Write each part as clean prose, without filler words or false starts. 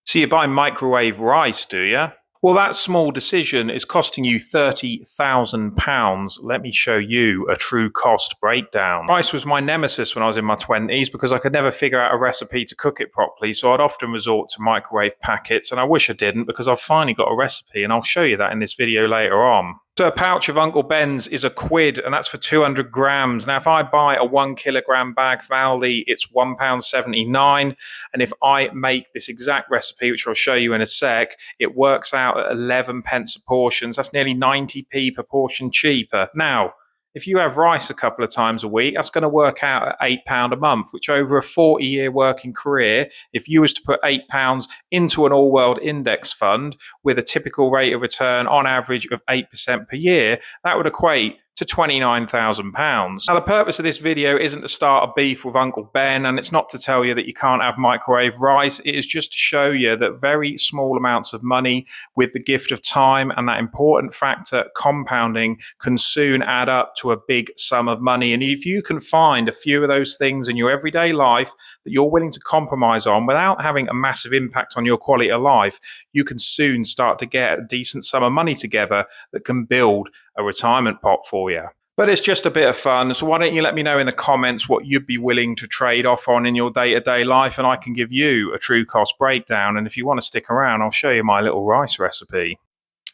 So you buy microwave rice, do you? Well, that small decision is costing you £30,000. Let me show you a true cost breakdown. Rice was my nemesis when I was in my 20s because I could never figure out a recipe to cook it properly, so I'd often resort to microwave packets, and I wish I didn't because I've finally got a recipe, and I'll show you that in this video later on. So a pouch of Uncle Ben's is £1, and that's for 200 grams. Now, if I buy a 1 kilogram bag from Aldi, it's £1.79. And if I make this exact recipe, which I'll show you in a sec, it works out at 11 pence a portion. So that's nearly 90p per portion cheaper. Now, if you have rice a couple of times a week, that's going to work out at £8 a month, which over a 40-year working career, if you was to put £8 into an all-world index fund with a typical rate of return on average of 8% per year, that would equate to £29,000. Now, the purpose of this video isn't to start a beef with Uncle Ben, and it's not to tell you that you can't have microwave rice. It is just to show you that very small amounts of money with the gift of time and that important factor, compounding, can soon add up to a big sum of money. And if you can find a few of those things in your everyday life that you're willing to compromise on without having a massive impact on your quality of life, you can soon start to get a decent sum of money together that can build a retirement pot for you. But it's just a bit of fun, so why don't you let me know in the comments what you'd be willing to trade off on in your day-to-day life, and I can give you a true cost breakdown. And if you want to stick around, I'll show you my little rice recipe.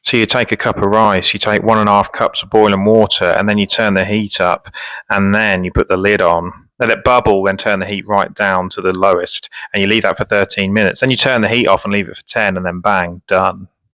So you take a cup of rice, you take 1.5 cups of boiling water, and then you turn the heat up, and then you put the lid on. Let it bubble, then turn the heat right down to the lowest, and you leave that for 13 minutes. Then you turn the heat off and leave it for 10, and then bang, done.